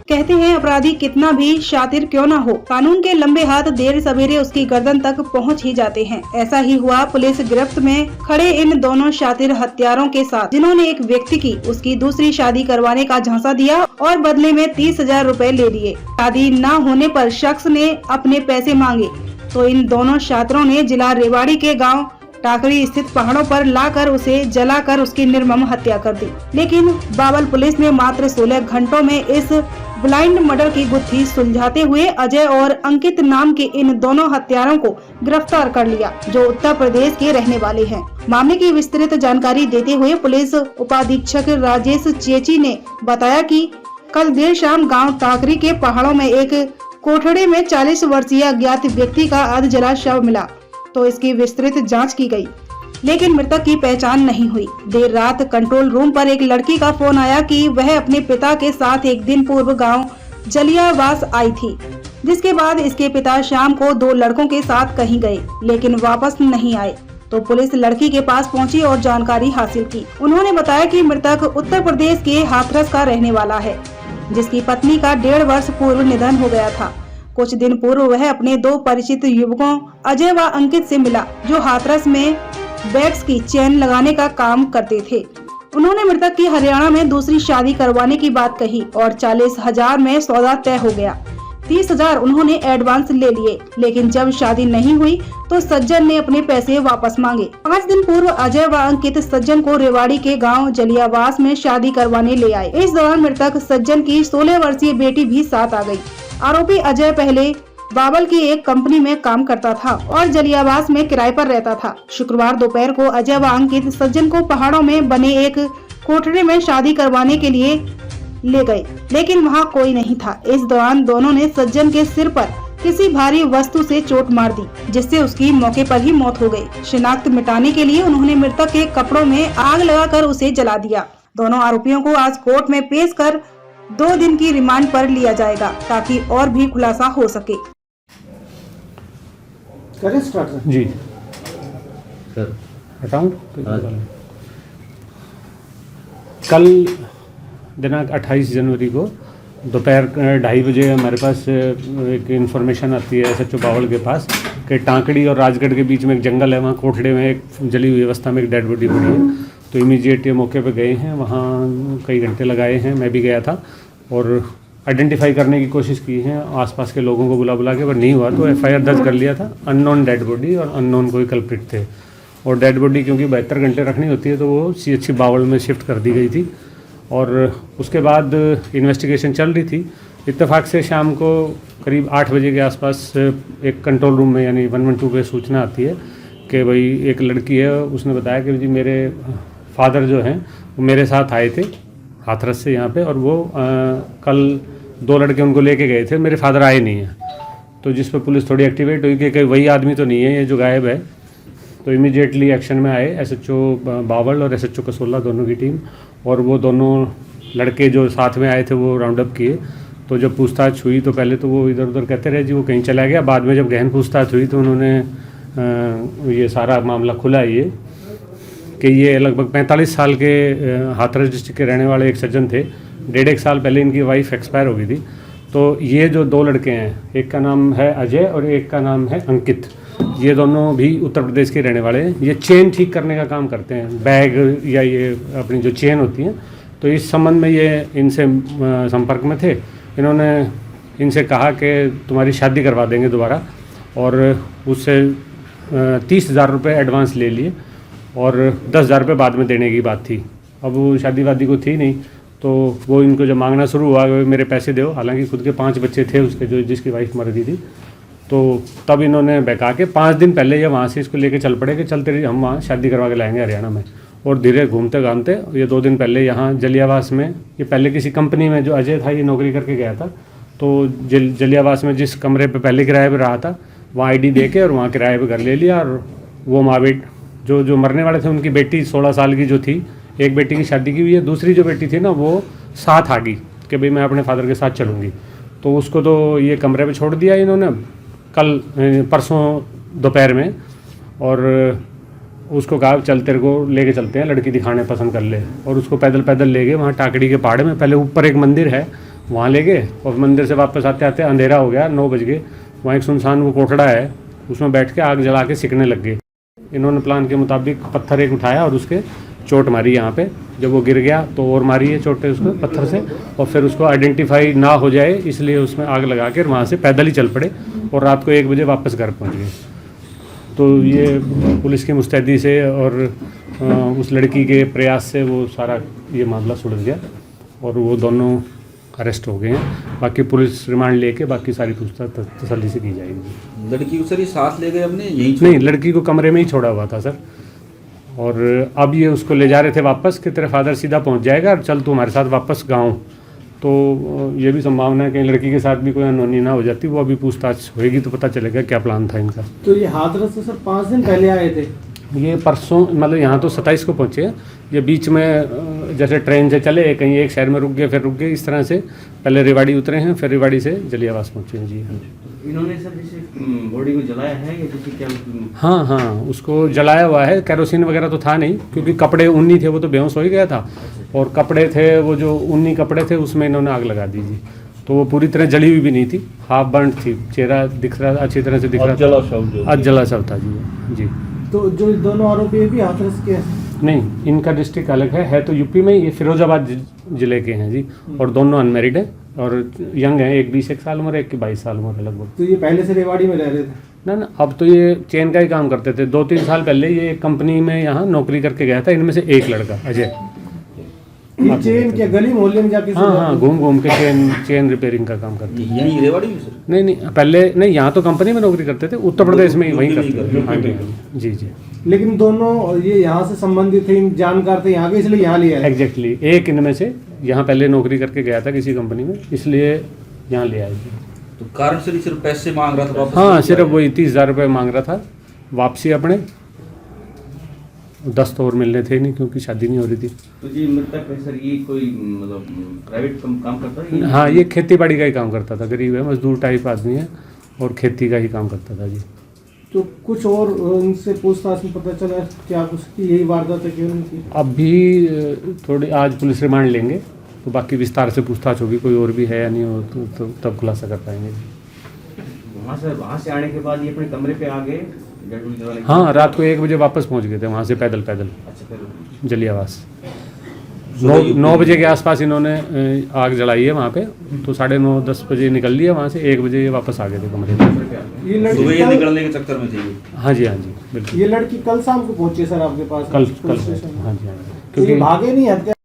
कहते हैं अपराधी कितना भी शातिर क्यों न हो, कानून के लंबे हाथ देर सवेरे उसकी गर्दन तक पहुंच ही जाते हैं। ऐसा ही हुआ पुलिस गिरफ्त में खड़े इन दोनों शातिर हत्यारों के साथ, जिन्होंने एक व्यक्ति की उसकी दूसरी शादी करवाने का झांसा दिया और बदले में 30,000 रुपए ले लिए। शादी न होने पर शख्स ने अपने पैसे मांगे तो इन दोनों शातिरों ने जिला रेवाड़ी के गाँव टाकड़ी स्थित पहाड़ों पर लाकर उसे जलाकर उसकी निर्मम हत्या कर दी। लेकिन बावल पुलिस ने मात्र 16 घंटों में इस ब्लाइंड मर्डर की गुत्थी सुलझाते हुए अजय और अंकित नाम के इन दोनों हत्यारों को गिरफ्तार कर लिया, जो उत्तर प्रदेश के रहने वाले हैं। मामले की विस्तृत जानकारी देते हुए पुलिस उपाधीक्षक राजेश चेची ने बताया कि कल देर शाम गाँव टाकरी के पहाड़ों में एक कोठड़े में 40 वर्षीय अज्ञात व्यक्ति का अध जला शव मिला, तो इसकी विस्तृत जांच की गई, लेकिन मृतक की पहचान नहीं हुई। देर रात कंट्रोल रूम पर एक लड़की का फोन आया कि वह अपने पिता के साथ एक दिन पूर्व गांव जलियावास आई थी, जिसके बाद इसके पिता शाम को 2 लड़कों के साथ कहीं गए लेकिन वापस नहीं आए। तो पुलिस लड़की के पास पहुंची और जानकारी हासिल की। उन्होंने बताया कि मृतक उत्तर प्रदेश के हाथरस का रहने वाला है, जिसकी पत्नी का 1.5 वर्ष पूर्व निधन हो गया था। कुछ दिन पूर्व वह अपने 2 परिचित युवकों अजय व अंकित से मिला, जो हाथरस में बैग्स की चेन लगाने का काम करते थे। उन्होंने मृतक की हरियाणा में दूसरी शादी करवाने की बात कही और 40,000 में सौदा तय हो गया। 30,000 उन्होंने एडवांस ले लिए, लेकिन जब शादी नहीं हुई तो सज्जन ने अपने पैसे वापस मांगे। 5 दिन पूर्व अजय व अंकित सज्जन को रेवाड़ी के गांव जलियावास में शादी करवाने ले आए। इस दौरान मृतक सज्जन की 16 वर्षीय बेटी भी साथ आ गई। आरोपी अजय पहले बावल की एक कंपनी में काम करता था और जलियावास में किराए पर रहता था। शुक्रवार दोपहर को अजय व अंकित सज्जन को पहाड़ों में बने एक कोठरे में शादी करवाने के लिए ले गए, लेकिन वहां कोई नहीं था। इस दौरान दोनों ने सज्जन के सिर पर किसी भारी वस्तु से चोट मार दी, जिससे उसकी मौके पर ही मौत हो गई। शिनाख्त मिटाने के लिए उन्होंने मृतक के कपड़ों में आग लगाकर उसे जला दिया। दोनों आरोपियों को आज कोर्ट में पेश कर 2 दिन की रिमांड पर लिया जाएगा, ताकि और भी खुलासा हो सके। जी सर, हटाऊं? कल दिनांक 28 जनवरी को दोपहर 2:30 बजे हमारे पास एक इन्फॉर्मेशन आती है SHO बावल के पास कि टांकड़ी और राजगढ़ के बीच में एक जंगल है, वहाँ कोठड़े में एक जली हुई अवस्था में एक डेड बॉडी पड़ी है। तो इमीडिएट मौके पे गए हैं, वहाँ कई घंटे लगाए हैं, मैं भी गया था और आइडेंटिफाई करने की कोशिश की है, आसपास के लोगों को बुला के, पर नहीं हुआ तो FIR दर्ज कर लिया था। अननोन डेड बॉडी और अननोन कोई कल्प्रिट थे, और डेड बॉडी क्योंकि 72 घंटे रखनी होती है तो वो CHC बावल में शिफ्ट कर दी गई थी। और उसके बाद इन्वेस्टिगेशन चल रही थी। इत्तेफाक से शाम को करीब 8 बजे के आसपास एक कंट्रोल रूम में यानी 112 पे सूचना आती है कि भाई एक लड़की है, उसने बताया कि जी मेरे फादर जो हैं वो मेरे साथ आए थे हाथरस से यहाँ पे, और वो कल 2 लड़के उनको लेके गए थे, मेरे फादर आए नहीं हैं। तो जिस पर पुलिस थोड़ी एक्टिवेट हुई कि वही आदमी तो नहीं है ये जो गायब है। तो इमीडिएटली एक्शन में आए SHO बावल और SHO कसोला दोनों की टीम, और वो दोनों लड़के जो साथ में आए थे वो राउंड अप किए। तो जब पूछताछ हुई तो पहले तो वो इधर उधर कहते रहे जी वो कहीं चला गया। बाद में जब गहन पूछताछ हुई तो उन्होंने ये सारा मामला खुला ये कि ये लगभग 45 साल के हाथरस डिस्ट्रिक्ट के रहने वाले एक सज्जन थे। 1.5 साल पहले इनकी वाइफ एक्सपायर हो गई थी। तो ये जो 2 लड़के हैं, एक का नाम है अजय और एक का नाम है अंकित, ये दोनों भी उत्तर प्रदेश के रहने वाले हैं। ये चेन ठीक करने का काम करते हैं, बैग या ये अपनी जो चेन होती हैं। तो इस संबंध में ये इनसे संपर्क में थे। इन्होंने इनसे कहा कि तुम्हारी शादी करवा देंगे दोबारा, और उससे 30,000 रुपये एडवांस ले लिए और 10,000 रुपये बाद में देने की बात थी। अब वो शादी वादी को थी नहीं, तो वो इनको जब मांगना शुरू हुआ मेरे पैसे दो, हालांकि खुद के 5 बच्चे थे उसके जो जिसकी वाइफ मर गई थी। तो तब इन्होंने बहका के 5 दिन पहले ये वहाँ से इसको लेके चल पड़े कि चलते रहिए, हम वहाँ शादी करवा के लाएंगे हरियाणा में। और धीरे घूमते घामते ये 2 दिन पहले यहाँ जलियावास में, ये पहले किसी कंपनी में जो अजय था ये नौकरी करके गया था, तो जलियावास में जिस कमरे पे पहले किराए पे रहा था वहाँ ID दे के और वहाँ किराए पे घर ले लिया। और वो माँ बेट जो मरने वाले थे उनकी बेटी 16 साल की जो थी, एक बेटी की शादी की हुई है, दूसरी जो बेटी थी ना वो साथ आ गई कि भाई मैं अपने फादर के साथ चलूँगी। तो उसको तो ये कमरे पे छोड़ दिया इन्होंने कल परसों दोपहर में, और उसको कहा चल तेरे को लेके चलते हैं, लड़की दिखाने पसंद कर ले। और उसको पैदल पैदल ले गए वहाँ टाकड़ी के पहाड़ में। पहले ऊपर एक मंदिर है वहाँ ले गए और मंदिर से वापस आते आते अंधेरा हो गया, 9 बज गए। वहाँ एक सुनसान वो कोठड़ा है, उसमें बैठ के आग जला के सिकने लग गए। इन्होंने प्लान के मुताबिक पत्थर एक उठाया और उसके चोट मारी यहाँ पे। जब वो गिर गया तो और मारी है चोटें उसको पत्थर से, और फिर उसको आइडेंटिफाई ना हो जाए इसलिए उसमें आग लगा के वहाँ से पैदल ही चल पड़े और रात को 1 बजे वापस घर पहुँच गए। तो ये पुलिस की मुस्तैदी से और उस लड़की के प्रयास से वो सारा ये मामला सुलझ गया और वो दोनों अरेस्ट हो गए हैं। बाकी पुलिस रिमांड लेके बाकी सारी पूछताछ तसल्ली से की जाएगी। लड़की को सर ये साथ ले गए अपने यहीं नहीं, लड़की को कमरे में ही छोड़ा हुआ था सर, और अब ये उसको ले जा रहे थे वापस कि तेरा फादर सीधा पहुंच जाएगा और चल तू हमारे साथ वापस गाँव। तो ये भी संभावना है कि लड़की के साथ भी कोई अनहोनी ना हो जाती। वो अभी पूछताछ होएगी तो पता चलेगा क्या प्लान था इनका। तो ये हाथरस से सर 5 दिन पहले आए थे। ये परसों मतलब यहाँ तो 27 को पहुँचे हैं। ये बीच में जैसे ट्रेन से चले, कहीं एक शहर में रुक गए, फिर रुक गए, इस तरह से पहले रेवाड़ी उतरे हैं, फिर रेवाड़ी से जलियावास पहुँचे हैं। जी इन्होंने सर जैसे बॉडी को जलाया है या जैसे क्या? हाँ, उसको जलाया हुआ है। कैरोसिन वगैरह तो था नहीं क्योंकि कपड़े ऊनी थे, वो तो बेहोश हो ही गया था, और कपड़े थे वो जो ऊनी कपड़े थे उसमें इन्होंने आग लगा दी जी। तो वो पूरी तरह जली हुई भी नहीं थी, हाफ बर्न थी, चेहरा दिख रहा अच्छी तरह से दिख रहा था, जला शव था जी। तो जो दोनों आरोपी ये भी हाथरस के हैं? नहीं, इनका डिस्ट्रिक्ट अलग है तो यूपी में। ये फिरोजाबाद जिले के हैं जी, और दोनों अनमेरिड हैं और यंग हैं। एक 21 साल उम्र है, एक की 22 साल उम्र है लगभग। तो ये पहले से रेवाड़ी में रह रहे थे? ना, अब तो ये चेन का ही काम करते थे। 2-3 साल पहले ये एक कंपनी में यहाँ नौकरी करके गया था। इनमें से एक लड़का अजय, ये चेन क्या गली मोहल्ले में जाके? हाँ, घूम के चेन रिपेयरिंग का काम करते हैं। यहीं रेवाड़ी में सर? नहीं, पहले नहीं, यहाँ तो कंपनी में नौकरी करते थे, उत्तर प्रदेश में ही वहीं करते थे। हाँ जी। लेकिन दोनों ये यहाँ से संबंधित थे, जानकार थे यहाँ के, इसलिए यहाँ ले आए। एग्जैक्टली, एक इनमें से यहाँ पहले नौकरी करके गया था किसी कंपनी में, इसलिए यहाँ ले आए। तो कारण सिर्फ पैसे मांग रहा था वापस? हाँ, सिर्फ वही 30,000 रुपये मांग रहा था वापसी अपने। 10 तो और मिलने थे नहीं क्योंकि शादी नहीं हो रही थी। तो जी मृतक है सर, ये कोई मतलब प्राइवेट काम करता है? हाँ, ये खेती बाड़ी का ही काम करता था, गरीब है, मजदूर टाइप आदमी है और खेती का ही काम करता था जी। तो कुछ और उनसे पूछताछ में पता चला क्या कुछ की यही वारदात है क्यों उनकी? अभी थोड़ी आज पुलिस रिमांड लेंगे तो बाकी विस्तार से पूछताछ होगी, कोई और भी है या नहीं हो तो तब खुलासा कर पाएंगे। वहाँ से आने के बाद ये अपने कमरे पे आ गए? हाँ, रात को 1 बजे वापस पहुँच गए थे वहाँ से पैदल। अच्छा, फिर जलियावास 9 बजे के आसपास इन्होंने आग जलाई है वहाँ पे, तो 9:30-10 बजे निकल लिया वहाँ से। 1 बजे वापस आ गए थे कमरे में। ये लड़की सुबह निकलने के चक्कर में थी? हाँ जी, बिल्कुल। ये लड़की कल शाम को पहुंची सर आपके पास? कल हाँ जी, क्योंकि भागे नहीं हत्या